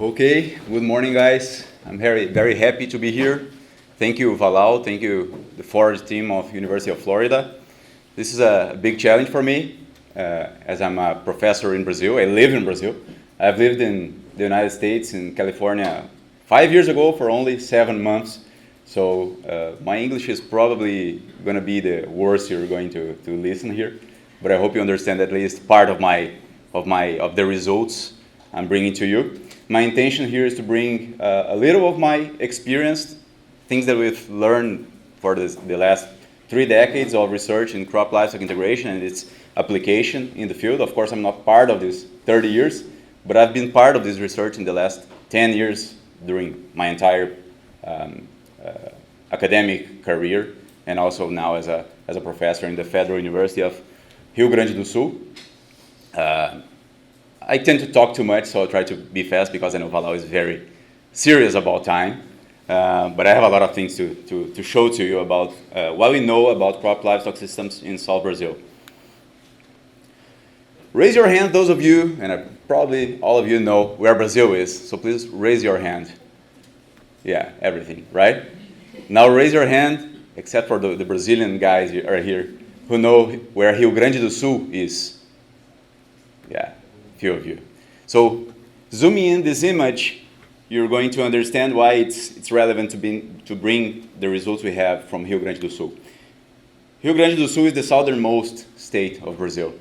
Okay, good morning, guys. I'm very happy to be here. Thank you, Valal. Thank you, the Forge team of University of Florida. This is a big challenge for me, as I'm a professor in Brazil. I live in Brazil. I've lived in the United States, in California, 5 years ago for only 7 months. So my English is probably going to be the worst you're going to listen here. But I hope you understand at least part of the results I'm bringing to you. My intention here is to bring a little of my experience, things that we've learned for the last 3 decades of research in crop livestock integration and its application in the field. Of course, I'm not part of this 30 years, but I've been part of this research in the last 10 years during my entire academic career, and also now as a professor in the Federal University of Rio Grande do Sul. I tend to talk too much, so I'll try to be fast because I know Valal is very serious about time. But I have a lot of things to show to you about what we know about crop livestock systems in South Brazil. Raise your hand, those of you, and probably all of you know where Brazil is, so please raise your hand. Yeah, everything, right? Now raise your hand, except for the Brazilian guys who are here, who know where Rio Grande do Sul is. Yeah. Few of you. So zooming in this image, you're going to understand why it's relevant to bring the results we have from Rio Grande do Sul. Rio Grande do Sul is the southernmost state of Brazil.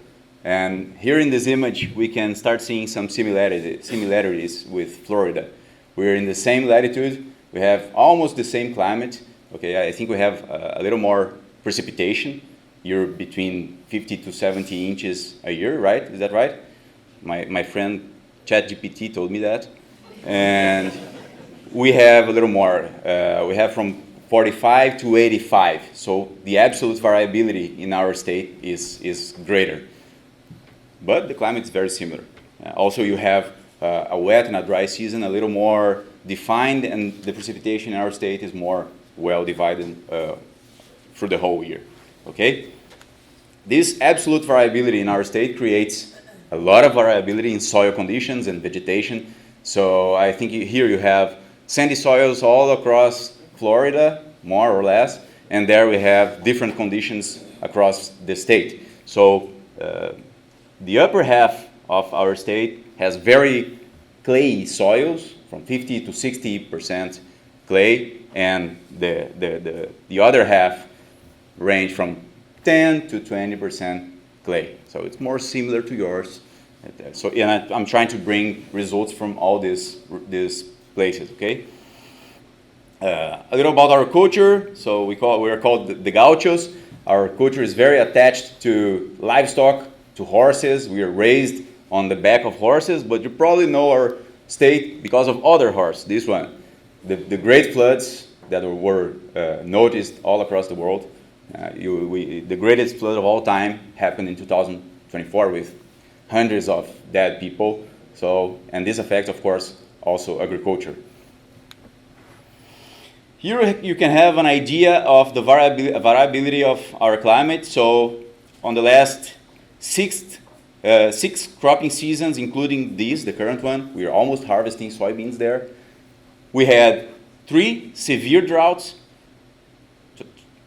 And here in this image, we can start seeing some similarities with Florida. We're in the same latitude. We have almost the same climate. Okay, I think we have a little more precipitation. You're between 50 to 70 inches a year, right? Is that right? My friend ChatGPT told me that. And we have a little more. We have from 45 to 85. So the absolute variability in our state is greater. But the climate is very similar. Also, you have a wet and a dry season, a little more defined, and the precipitation in our state is more well divided through the whole year. Okay? This absolute variability in our state creates a lot of variability in soil conditions and vegetation. So I think here you have sandy soils all across Florida, more or less, and there we have different conditions across the state. So the upper half of our state has very clayey soils, from 50 to 60% clay, and the other half range from 10 to 20% clay. So it's more similar to yours. So and I'm trying to bring results from all these places, okay? A little about our culture. So we are called the Gauchos. Our culture is very attached to livestock, to horses. We are raised on the back of horses, but you probably know our state because of other horses. This one, the great floods that were noticed all across the world. The greatest flood of all time happened in 2024 with hundreds of dead people. So, and this affects, of course, also agriculture. Here you can have an idea of the variability of our climate. So, on the last six cropping seasons, including this, the current one, we are almost harvesting soybeans there. We had 3 severe droughts,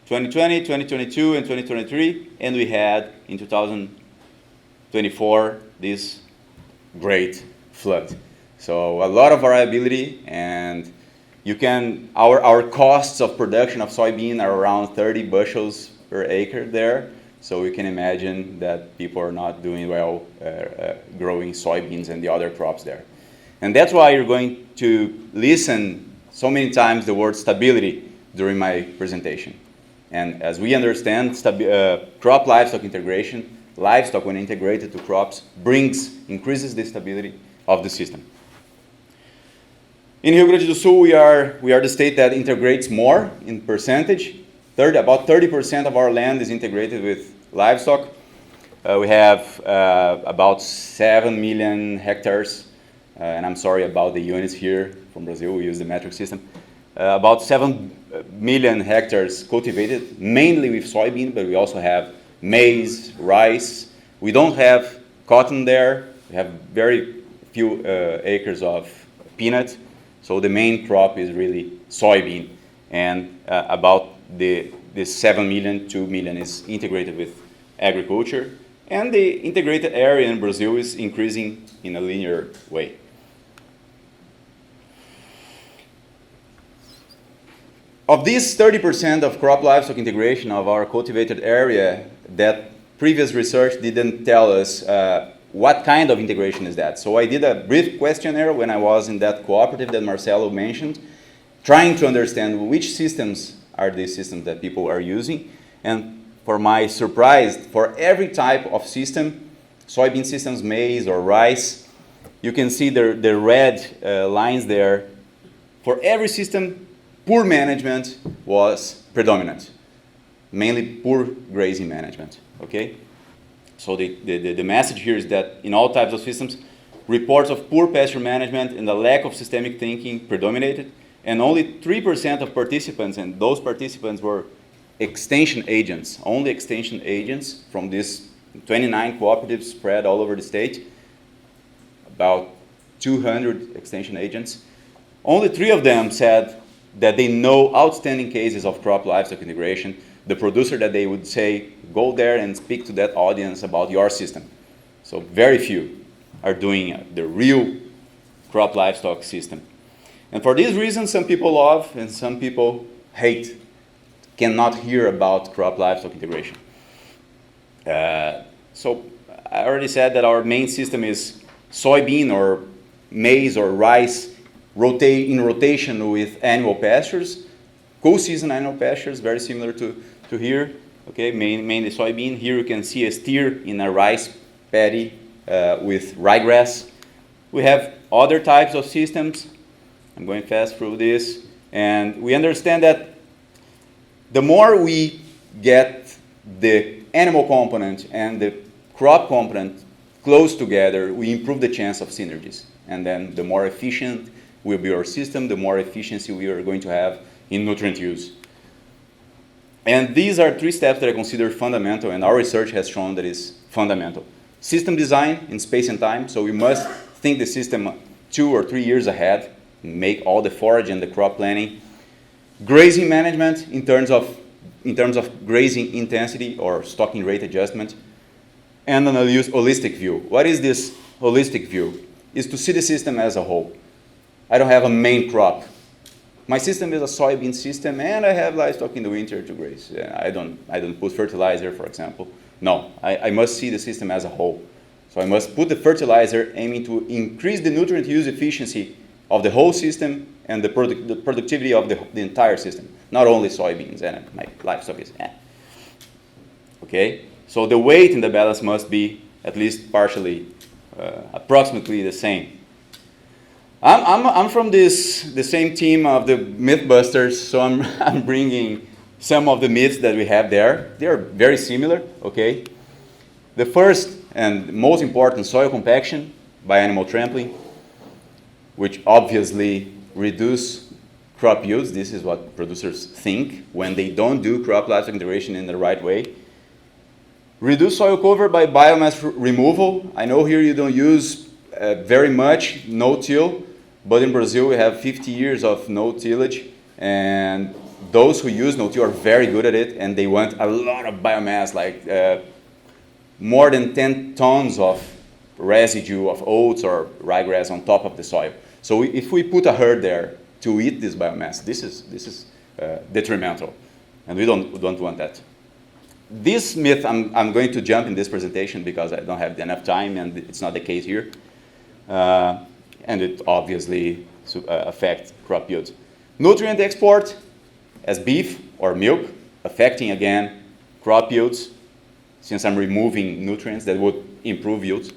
2020, 2022, and 2023, and we had in 2024 this great flood. So a lot of variability, and our costs of production of soybean are around 30 bushels per acre there. So you can imagine that people are not doing well growing soybeans and the other crops there. And that's why you're going to listen so many times the word stability during my presentation. And as we understand, crop livestock integration, livestock when integrated to crops increases the stability of the system. In Rio Grande do Sul, we are the state that integrates more in percentage. About 30% of our land is integrated with livestock. We have about 7 million hectares, and I'm sorry about the units here from Brazil, we use the metric system. About 7 million hectares cultivated, mainly with soybean, but we also have maize, rice. We don't have cotton there. We have very few acres of peanut. So the main crop is really soybean, and about the 7 million, 2 million is integrated with agriculture, and the integrated area in Brazil is increasing in a linear way. Of this 30% of crop livestock integration of our cultivated area, that previous research didn't tell us what kind of integration is that. So I did a brief questionnaire when I was in that cooperative that Marcelo mentioned, trying to understand which systems are these systems that people are using. And for my surprise, for every type of system, soybean systems, maize or rice, you can see the red lines there. For every system, poor management was predominant, mainly poor grazing management, okay? So the message here is that in all types of systems, reports of poor pasture management and the lack of systemic thinking predominated, and only 3% of participants, and those participants were extension agents, only extension agents from these 29 cooperatives spread all over the state, about 200 extension agents. Only 3 of them said that they know outstanding cases of crop livestock integration, the producer that they would say, go there and speak to that audience about your system. So very few are doing the real crop livestock system. And for this reason, some people love and some people hate, cannot hear about crop livestock integration. So I already said that our main system is soybean or maize or rice in rotation with annual pastures, co-season annual pastures, very similar to here, okay, mainly soybean. Here you can see a steer in a rice paddy with ryegrass. We have other types of systems. I'm going fast through this, and we understand that the more we get the animal component and the crop component close together, we improve the chance of synergies, and then the more efficient will be our system, the more efficiency we are going to have in nutrient use. And these are 3 steps that I consider fundamental, and our research has shown that is fundamental. System design in space and time, so we must think the system 2 or 3 years ahead, make all the forage and the crop planning. Grazing management in terms of grazing intensity or stocking rate adjustment, and an holistic view. What is this holistic view? Is to see the system as a whole. I don't have a main crop. My system is a soybean system, and I have livestock in the winter to graze. I don't put fertilizer, for example. No, I must see the system as a whole. So I must put the fertilizer aiming to increase the nutrient use efficiency of the whole system and the productivity of the entire system, not only soybeans, and my livestock is okay? So the weight in the balance must be at least partially, approximately the same. I'm from the same team of the Mythbusters, so I'm bringing some of the myths that we have there. They are very similar, okay? The first and most important, soil compaction by animal trampling, which obviously reduce crop yields. This is what producers think when they don't do crop livestock integration in the right way. Reduce soil cover by biomass removal. I know here you don't use very much no-till, but in Brazil we have 50 years of no-tillage, and those who use no-till are very good at it, and they want a lot of biomass, like more than 10 tons of residue of oats or ryegrass on top of the soil. So if we put a herd there to eat this biomass, this is detrimental, and we don't want that. This myth, I'm going to jump in this presentation because I don't have enough time, and it's not the case here. And it obviously affects crop yields. Nutrient export as beef or milk, affecting again crop yields, since I'm removing nutrients that would improve yields.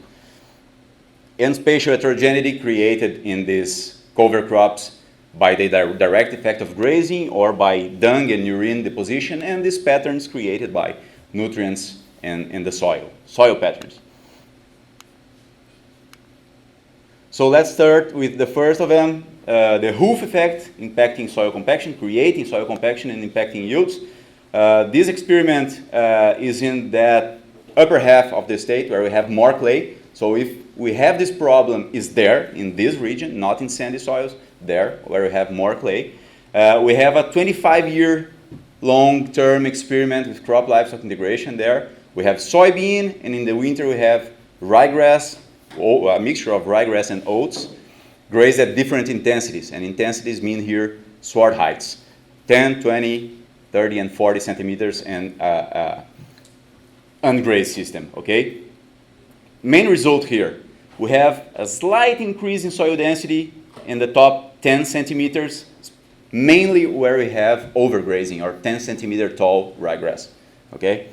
And spatial heterogeneity created in these cover crops by the direct effect of grazing or by dung and urine deposition, and these patterns created by nutrients in the soil patterns. So let's start with the first of them, the hoof effect, impacting soil compaction, creating soil compaction and impacting yields. This experiment is in that upper half of the state where we have more clay. So if we have this problem, is there in this region, not in sandy soils, there where we have more clay. We have a 25-year long-term experiment with crop livestock integration there. We have soybean, and in the winter we have ryegrass, a mixture of ryegrass and oats, grazed at different intensities. And intensities mean here sward heights, 10, 20, 30, and 40 centimeters, and ungrazed system, okay? Main result here, we have a slight increase in soil density in the top 10 centimeters, mainly where we have overgrazing or 10 centimeter tall ryegrass, okay?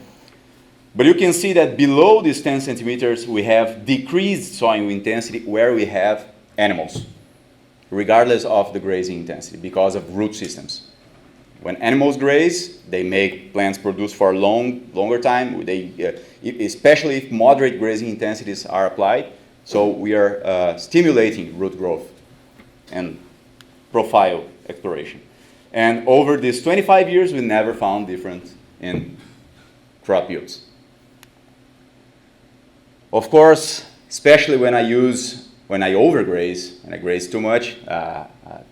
But you can see that below these 10 centimeters, we have decreased soil intensity where we have animals, regardless of the grazing intensity, because of root systems. When animals graze, they make plants produce for longer time, especially if moderate grazing intensities are applied. So we are stimulating root growth and profile exploration. And over these 25 years, we never found difference in crop yields. Of course, especially when I overgraze, when I graze too much,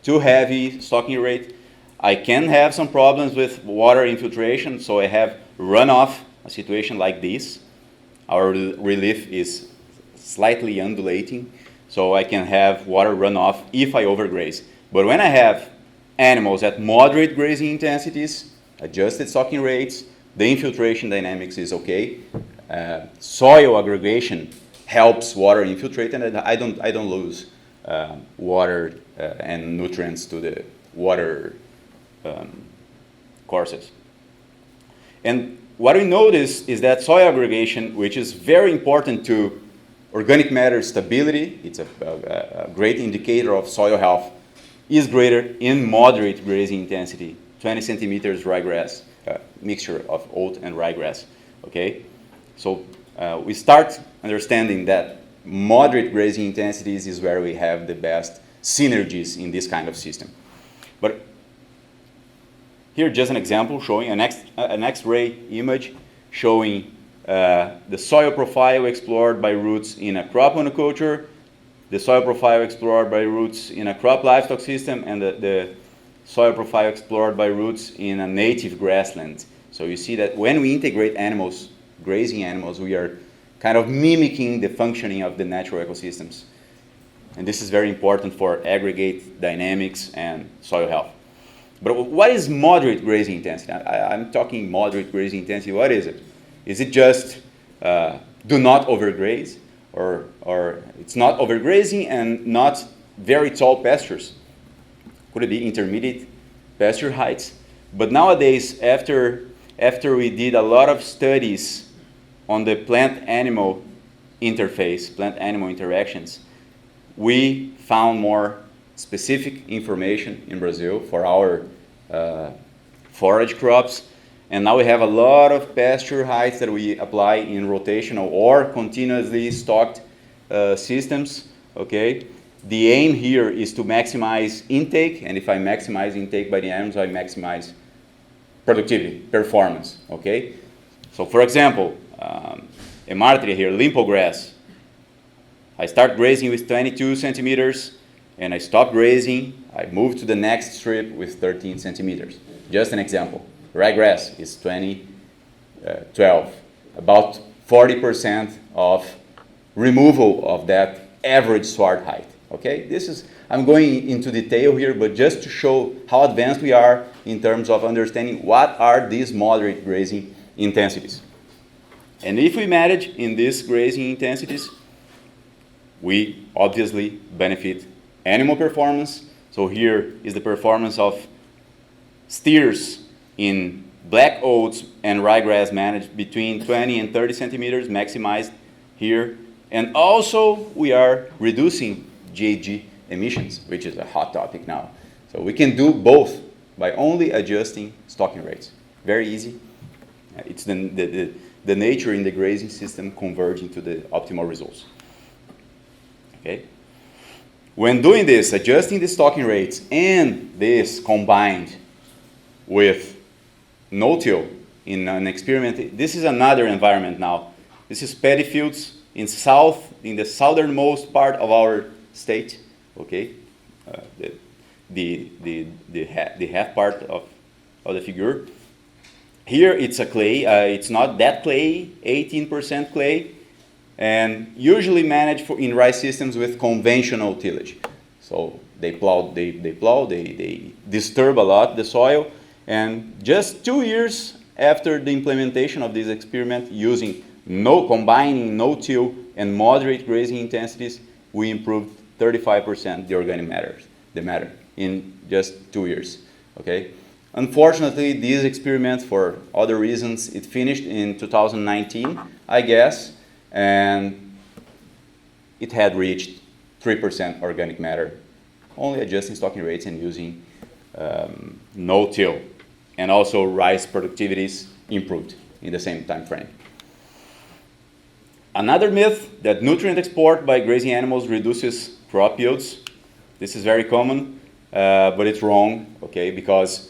too heavy stocking rate, I can have some problems with water infiltration, so I have runoff, a situation like this. Our relief is slightly undulating, so I can have water runoff if I overgraze. But when I have animals at moderate grazing intensities, adjusted stocking rates, the infiltration dynamics is okay. Soil aggregation helps water infiltrate, and I don't lose water and nutrients to the water courses. And what we notice is that soil aggregation, which is very important to organic matter stability, it's a great indicator of soil health, is greater in moderate grazing intensity, 20 centimeters ryegrass, mixture of oat and ryegrass, okay? So we start understanding that moderate grazing intensities is where we have the best synergies in this kind of system. But here, just an example showing an X-ray image showing the soil profile explored by roots in a crop monoculture, the soil profile explored by roots in a crop livestock system, and the soil profile explored by roots in a native grassland. So you see that when we integrate animals, grazing animals, we are kind of mimicking the functioning of the natural ecosystems. And this is very important for aggregate dynamics and soil health. But what is moderate grazing intensity? I'm talking moderate grazing intensity. What is it? Is it just do not overgraze, or it's not overgrazing and not very tall pastures? Could it be intermediate pasture heights? But nowadays, after we did a lot of studies on the plant-animal interface, plant-animal interactions, we found more specific information in Brazil for our forage crops, and now we have a lot of pasture heights that we apply in rotational or continuously stocked systems, okay? The aim here is to maximize intake, and if I maximize intake by the animals, I maximize productivity, performance, okay? So for example, Emartria here, limpo grass. I start grazing with 22 centimeters, and I stop grazing, I move to the next strip with 13 centimeters. Just an example. Ryegrass is 12. About 40% of removal of that average sward height. Okay, I'm going into detail here, but just to show how advanced we are in terms of understanding what are these moderate grazing intensities. And if we manage in these grazing intensities, we obviously benefit animal performance. So here is the performance of steers in black oats and ryegrass managed between 20 and 30 centimeters, maximized here. And also we are reducing GHG emissions, which is a hot topic now. So we can do both by only adjusting stocking rates. Very easy. It's the nature in the grazing system converging to the optimal results. Okay? When doing this, adjusting the stocking rates and this combined with no-till in an experiment, this is another environment now. This is paddy fields in the southernmost part of our state, okay? The half part of the figure. Here it's a clay, it's not that clay, 18% clay, and usually managed in rice systems with conventional tillage. So they disturb a lot the soil, and just 2 years after the implementation of this experiment using combining no-till and moderate grazing intensities, we improved 35% the organic matter in just 2 years, okay? Unfortunately, this experiment, for other reasons, it finished in 2019, I guess, and it had reached 3% organic matter, only adjusting stocking rates and using no-till. And also rice productivities improved in the same time frame. Another myth, that nutrient export by grazing animals reduces crop yields. This is very common, but it's wrong, okay, because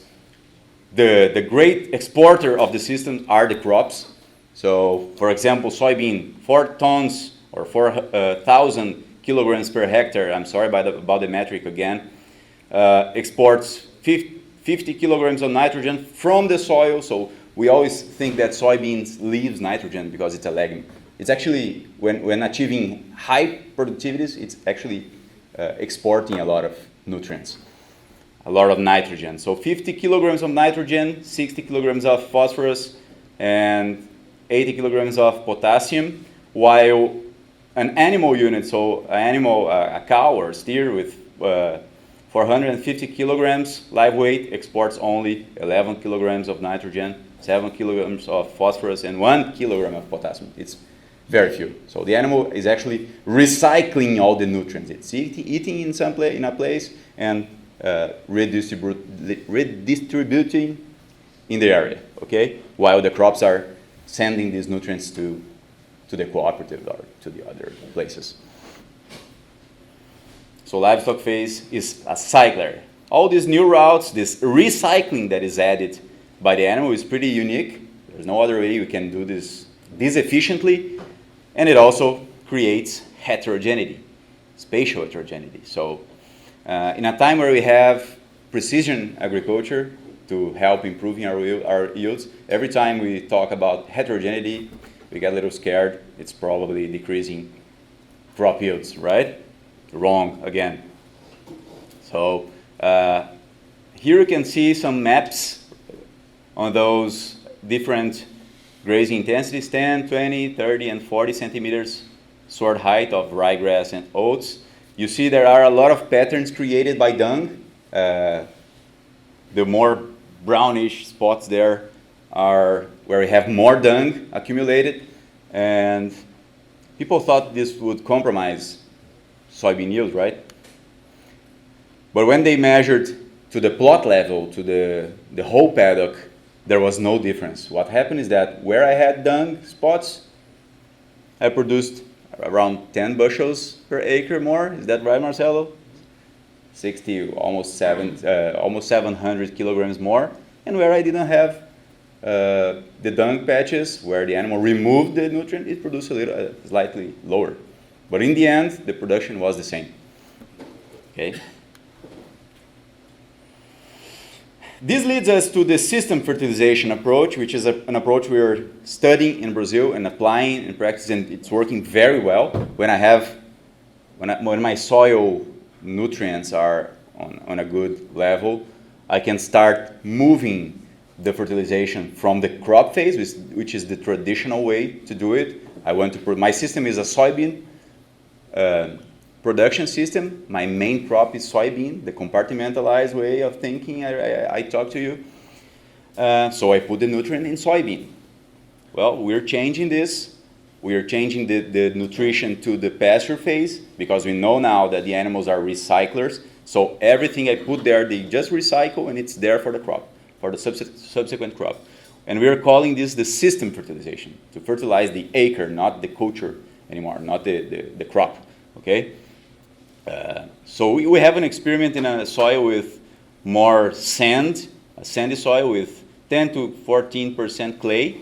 the great exporter of the system are the crops. So, for example, soybean, 4 tons or 4,000 kilograms per hectare, I'm sorry about the metric again, exports 50 kilograms of nitrogen from the soil. So we always think that soybeans leaves nitrogen because it's a legume. It's actually, when achieving high productivities, it's actually exporting a lot of nutrients, a lot of nitrogen. So 50 kilograms of nitrogen, 60 kilograms of phosphorus, and 80 kilograms of potassium, while an animal unit, so a cow or steer with 450 kilograms live weight exports only 11 kilograms of nitrogen, 7 kilograms of phosphorus, and 1 kilogram of potassium. It's very few. So the animal is actually recycling all the nutrients. It's eating in a place and redistributing in the area, okay? While the crops are sending these nutrients to the cooperative or to the other places. So livestock phase is a cycler. All these new routes, this recycling that is added by the animal is pretty unique. There's no other way you can do this efficiently. And it also creates heterogeneity, spatial heterogeneity. So in a time where we have precision agriculture to help improving our yields, every time we talk about heterogeneity, we get a little scared. It's probably decreasing crop yields, right? Wrong again. So here you can see some maps on those different grazing intensities, 10, 20, 30, and 40 centimeters sward height of ryegrass and oats. You see there are a lot of patterns created by dung. The more brownish spots there are where we have more dung accumulated, and people thought this would compromise soybean yield, right? But when they measured to the plot level, to the whole paddock, there was no difference. What happened is that where I had dung spots, I produced around 10 bushels per acre more. Is that right, Marcelo? 60, almost 700 kilograms more. And where I didn't have the dung patches, where the animal removed the nutrient, it produced slightly lower. But in the end, the production was the same. Okay. This leads us to the system fertilization approach, which is an approach we are studying in Brazil and applying in practice, and it's working very well. When my soil nutrients are on a good level, I can start moving the fertilization from the crop phase, which is the traditional way to do it. My system is a soybean production system. My main crop is soybean, the compartmentalized way of thinking I talked to you. So I put the nutrient in soybean. Well, we're changing this. We are changing the nutrition to the pasture phase because we know now that the animals are recyclers. So everything I put there, they just recycle and it's there for the crop, for the subsequent crop. And we are calling this the system fertilization, to fertilize the acre, not the culture anymore, not the crop, okay? So we have an experiment in a soil with more sand, a sandy soil with 10 to 14% clay.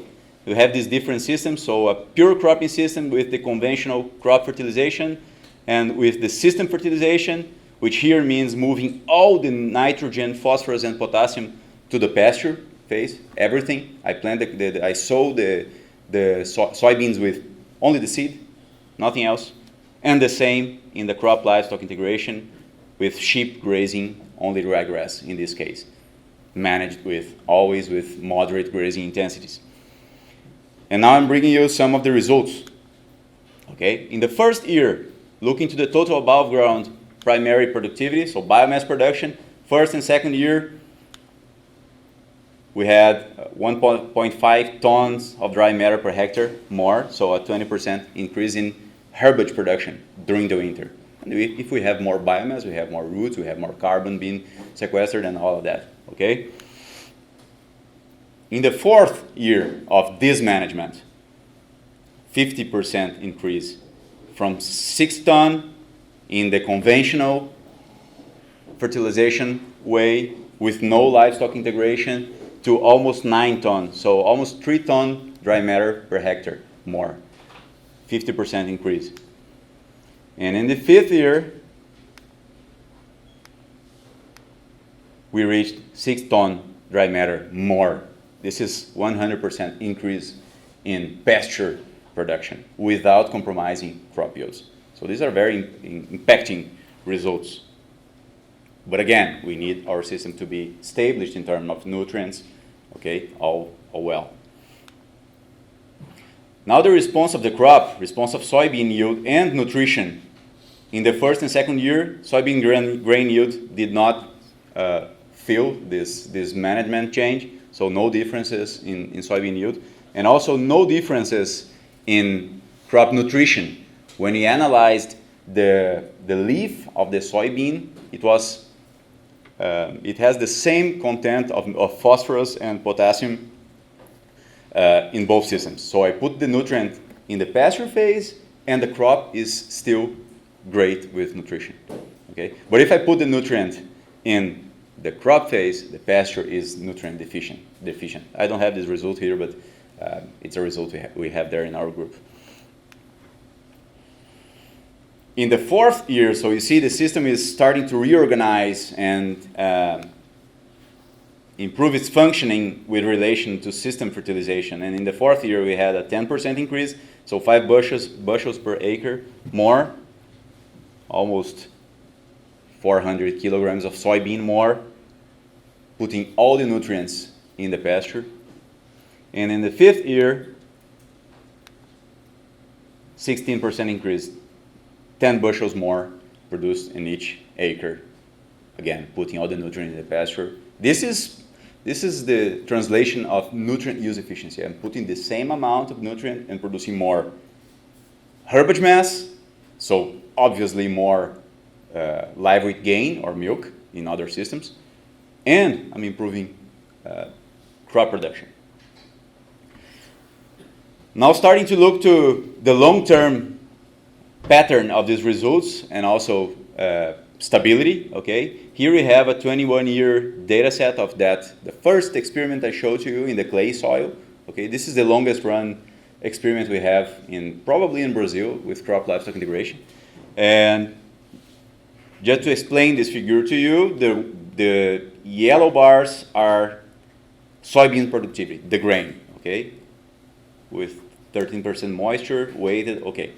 you have these different systems. So a pure cropping system with the conventional crop fertilization, and with the system fertilization, which here means moving all the nitrogen, phosphorus, and potassium to the pasture phase, everything. I sow the soybeans with only the seed, nothing else. And the same in the crop livestock integration with sheep grazing only ryegrass in this case, managed always with moderate grazing intensities. And now I'm bringing you some of the results. Okay, in the first year, looking to the total above ground primary productivity, so biomass production, first and second year, we had 1.5 tons of dry matter per hectare more, so a 20% increase in herbage production during the winter. And if we have more biomass, we have more roots, we have more carbon being sequestered and all of that, okay? In the fourth year of this management, 50% increase from 6 tons in the conventional fertilization way with no livestock integration to almost 9 tons, so almost 3 tons dry matter per hectare more, 50% increase. And in the fifth year, we reached 6 tons dry matter more. This is 100% increase in pasture production without compromising crop yields. So these are very impacting results. But again, we need our system to be established in terms of nutrients, okay, all well. Now the response of the crop, response of soybean yield and nutrition. In the first and second year, soybean grain yield did not feel this management change, so no differences in soybean yield, and also no differences in crop nutrition. When we analyzed the leaf of the soybean, it has the same content of phosphorus and potassium in both systems. So I put the nutrient in the pasture phase, and the crop is still great with nutrition. Okay? But if I put the nutrient in the crop phase, the pasture is nutrient deficient. I don't have this result here, but it's a result we have there in our group. In the fourth year, so you see the system is starting to reorganize and improve its functioning with relation to system fertilization. And in the fourth year, we had a 10% increase, so 5 bushels per acre more, almost 400 kilograms of soybean more, putting all the nutrients in the pasture. And in the fifth year, 16% increase, 10 bushels more produced in each acre. Again, putting all the nutrients in the pasture. This is the translation of nutrient use efficiency. I'm putting the same amount of nutrient and producing more herbage mass, so obviously more live weight gain or milk in other systems, and I'm improving crop production. Now starting to look to the long-term pattern of these results and also stability, okay? Here we have a 21-year data set of that, the first experiment I showed to you in the clay soil, okay? This is the longest run experiment we have probably in Brazil with crop livestock integration. And just to explain this figure to you, the yellow bars are soybean productivity, the grain, okay? With 13% moisture, weighted, okay.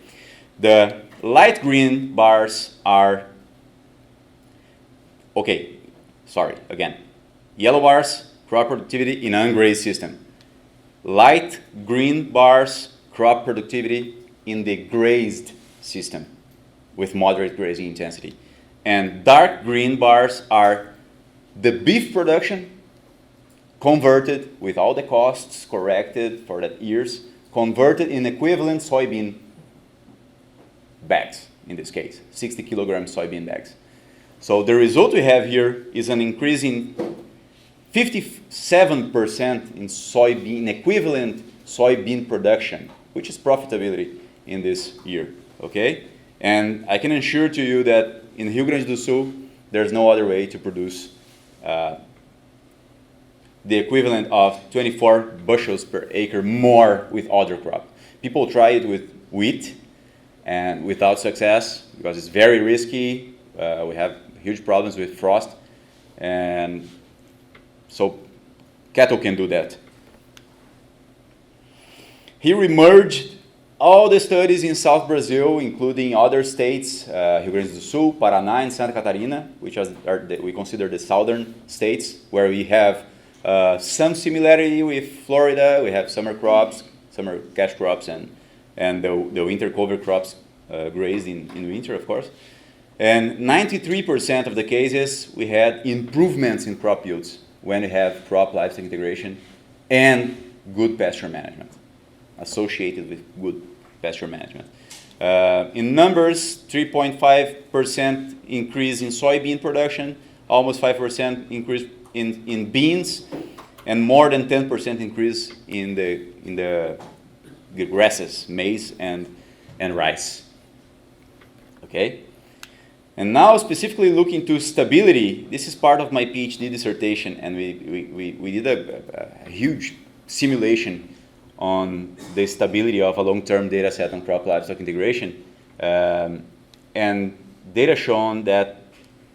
The light green bars are, okay, sorry, again. Yellow bars, crop productivity in ungrazed system. Light green bars, crop productivity in the grazed system with moderate grazing intensity. And dark green bars are the beef production converted with all the costs corrected for that years, converted in equivalent soybean bags, in this case, 60 kilogram soybean bags. So the result we have here is an increase in 57% in equivalent soybean production, which is profitability in this year, okay? And I can assure to you that in Rio Grande do Sul, there's no other way to produce the equivalent of 24 bushels per acre more with other crop. People try it with wheat and without success because it's very risky. We have huge problems with frost, and so cattle can do that. Here we merged all the studies in South Brazil, including other states, Rio Grande do Sul, Paraná, and Santa Catarina, which we consider the southern states, where we have some similarity with Florida. We have summer crops, summer cash crops, and the winter cover crops grazed in winter, of course. And 93% of the cases, we had improvements in crop yields when we have crop livestock integration and good pasture management, associated with good pasture management. In numbers, 3.5% increase in soybean production, almost 5% increase in beans, and more than 10% increase in the grasses, maize and rice. Okay? And now specifically looking to stability, this is part of my PhD dissertation, and we did a huge simulation on the stability of a long-term data set on crop livestock integration. And data shown that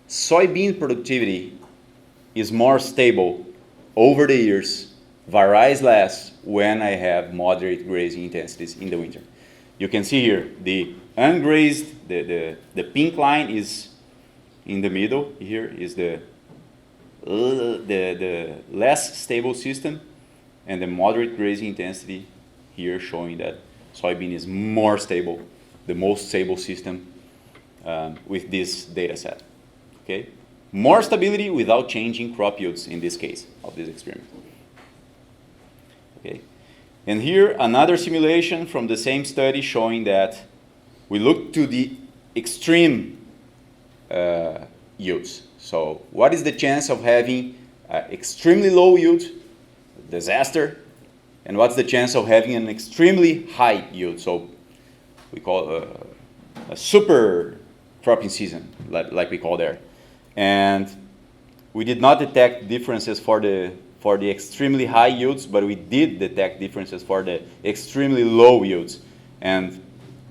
soybean productivity is more stable over the years, varies less when I have moderate grazing intensities in the winter. You can see here the ungrazed, the pink line is in the middle. Here is the less stable system, and the moderate grazing intensity here showing that soybean is more stable, the most stable system with this data set. Okay? More stability without changing crop yields in this case of this experiment. Okay? And here another simulation from the same study showing that we look to the extreme yields. So what is the chance of having extremely low yield, disaster, and what's the chance of having an extremely high yield? So we call a super cropping season, like we call there. And we did not detect differences for the extremely high yields, but we did detect differences for the extremely low yields. And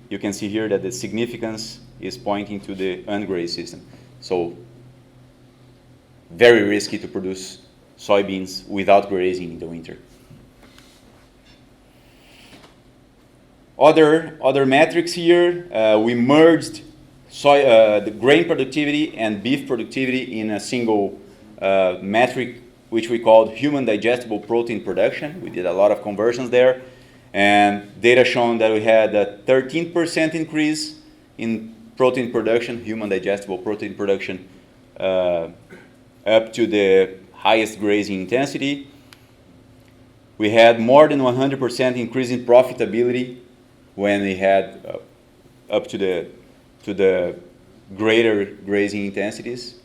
you can see here that the significance is pointing to the ungrazed system. So very risky to produce soybeans without grazing in the winter. Other metrics here, we merged the grain productivity and beef productivity in a single metric, which we called human digestible protein production. We did a lot of conversions there, and data shown that we had a 13% increase in protein production, human digestible protein production, up to the highest grazing intensity. We had more than 100% increase in profitability when we had up to the greater grazing intensities,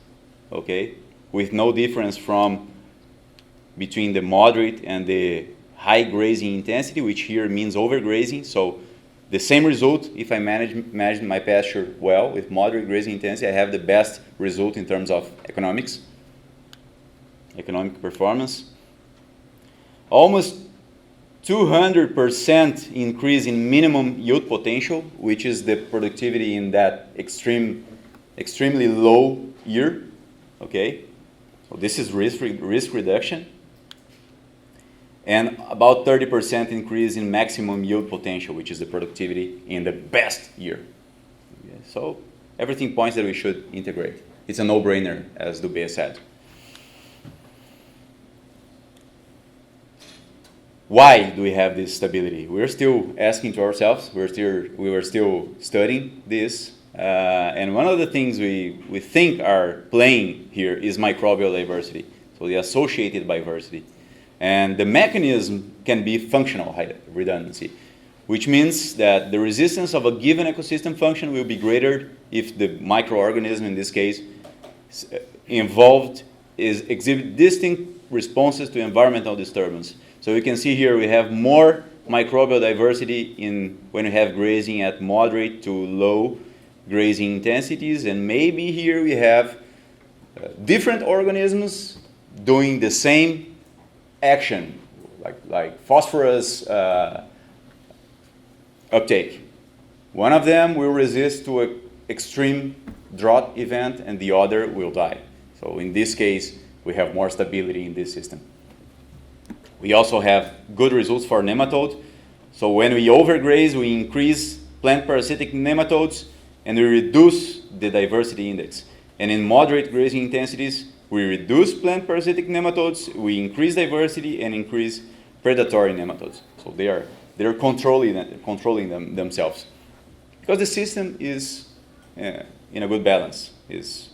okay, with no difference between the moderate and the high grazing intensity, which here means overgrazing. So the same result, if I manage my pasture well with moderate grazing intensity, I have the best result in terms of economic performance. Almost 200% increase in minimum yield potential, which is the productivity in that extremely low year. Okay, so this is risk reduction. And about 30% increase in maximum yield potential, which is the productivity in the best year. Okay, so everything points that we should integrate. It's a no-brainer, as Dubé said. Why do we have this stability? We're still asking to ourselves. We were still studying this. And one of the things we think are playing here is microbial diversity, so the associated diversity. And the mechanism can be functional redundancy, which means that the resistance of a given ecosystem function will be greater if the microorganism, in this case, involved exhibit distinct responses to environmental disturbance. So we can see here we have more microbial diversity when we have grazing at moderate to low grazing intensities, and maybe here we have different organisms doing the same action, like phosphorus uptake. One of them will resist to an extreme drought event, and the other will die. So in this case, we have more stability in this system. We also have good results for nematodes. So when we overgraze, we increase plant parasitic nematodes, and we reduce the diversity index. And in moderate grazing intensities, we reduce plant parasitic nematodes, we increase diversity, and increase predatory nematodes. So they're controlling themselves. Because the system is in a good balance, is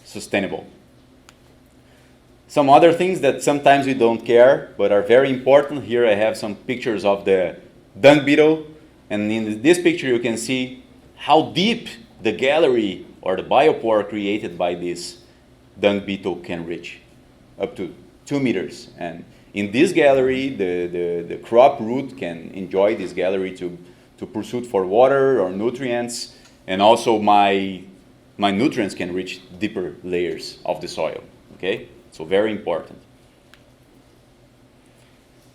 sustainable. Some other things that sometimes we don't care, but are very important. Here I have some pictures of the dung beetle. And in this picture you can see how deep the gallery or the biopore created by this dung beetle can reach, up to 2 meters. And in this gallery, the crop root can enjoy this gallery to pursue for water or nutrients, and also my nutrients can reach deeper layers of the soil, okay? So very important.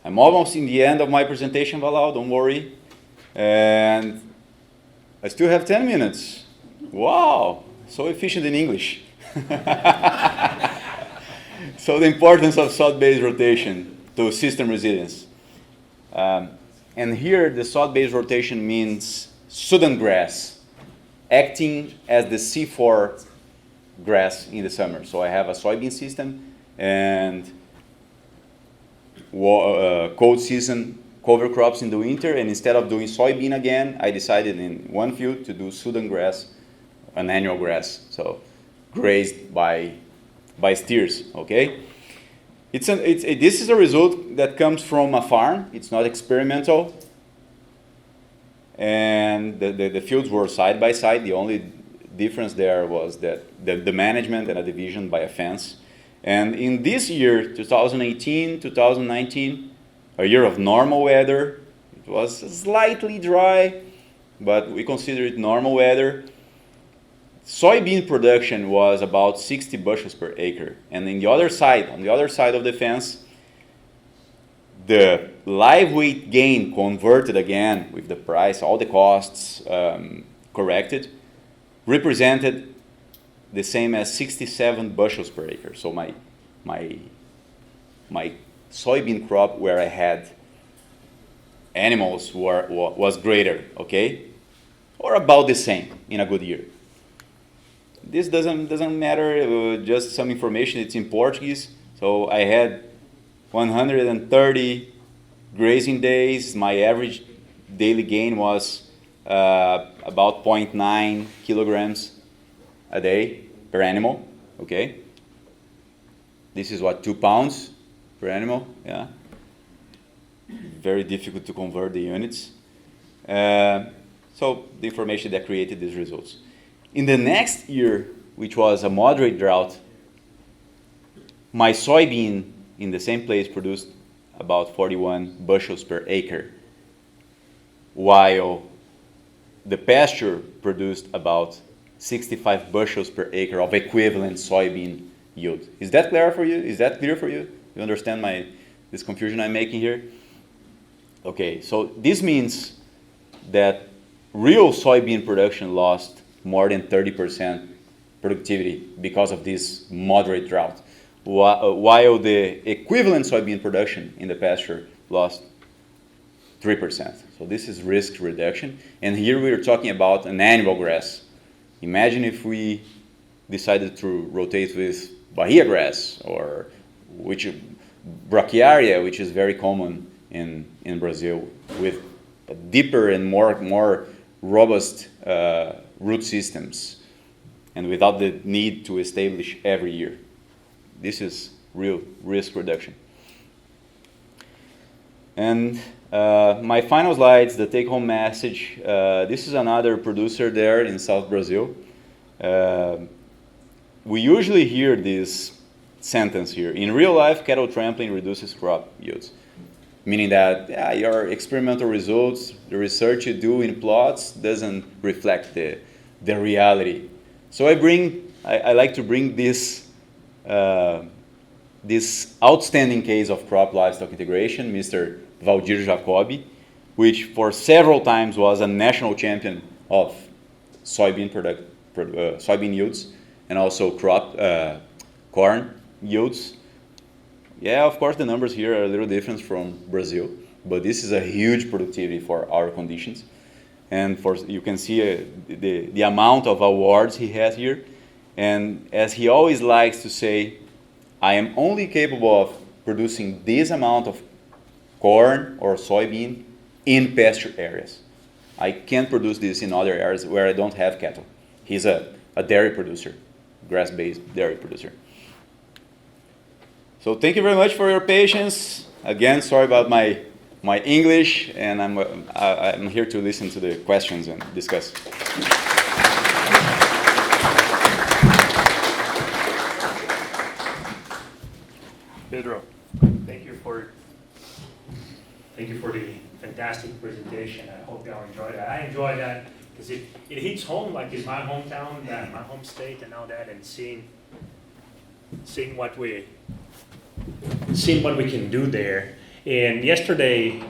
I'm almost in the end of my presentation, Valal, don't worry. And I still have 10 minutes. Wow, so efficient in English. So the importance of sod-based rotation to system resilience. And here the sod-based rotation means Sudan grass acting as the C4 grass in the summer. So I have a soybean system and cold season cover crops in the winter, and instead of doing soybean again, I decided in one field to do Sudan grass, an annual grass, so grazed by steers, okay? This is a result that comes from a farm. It's not experimental. And the fields were side by side. The only difference there was that the management and a division by a fence. And in this year, 2018, 2019, a year of normal weather, it was slightly dry, but we consider it normal weather. Soybean production was about 60 bushels per acre. And on the other side of the fence, the live weight gain converted again with the price, all the costs corrected, represented the same as 67 bushels per acre. So my soybean crop where I had animals was greater, okay? Or about the same in a good year. This doesn't matter, just some information, it's in Portuguese. So I had 130 grazing days. My average daily gain was about 0.9 kilograms a day per animal, okay? This is what, 2 pounds per animal, yeah? Very difficult to convert the units. So the information that created these results. In the next year, which was a moderate drought, my soybean in the same place produced about 41 bushels per acre, while the pasture produced about 65 bushels per acre of equivalent soybean yield. Is that clear for you? Is that clear for you? You understand this confusion I'm making here? Okay, so this means that real soybean production lost more than 30% productivity because of this moderate drought, while the equivalent soybean production in the pasture lost 3%. So this is risk reduction. And here we're talking about an annual grass. Imagine if we decided to rotate with Bahia grass or brachiaria, which is very common in Brazil, with deeper and more robust root systems, and without the need to establish every year. This is real risk reduction. And my final slides, the take-home message. This is another producer there in South Brazil. We usually hear this sentence here: in real life, cattle trampling reduces crop yields. Meaning that your experimental results, the research you do in plots doesn't reflect the reality. So I like to bring this this outstanding case of crop-livestock integration, Mr. Valdir Jacobi, which for several times was a national champion of soybean yields and also corn yields. Yeah, of course the numbers here are a little different from Brazil, but this is a huge productivity for our conditions. And you can see the amount of awards he has here. And as he always likes to say, I am only capable of producing this amount of corn or soybean in pasture areas. I can't produce this in other areas where I don't have cattle. He's a dairy producer, grass-based dairy producer. So thank you very much for your patience. Again, sorry about my English, and I'm here to listen to the questions and discuss. Pedro, thank you for the fantastic presentation. I hope y'all enjoyed that. I enjoyed that because it hits home, like in my hometown, my home state, and all that, and seeing what we can do there. And yesterday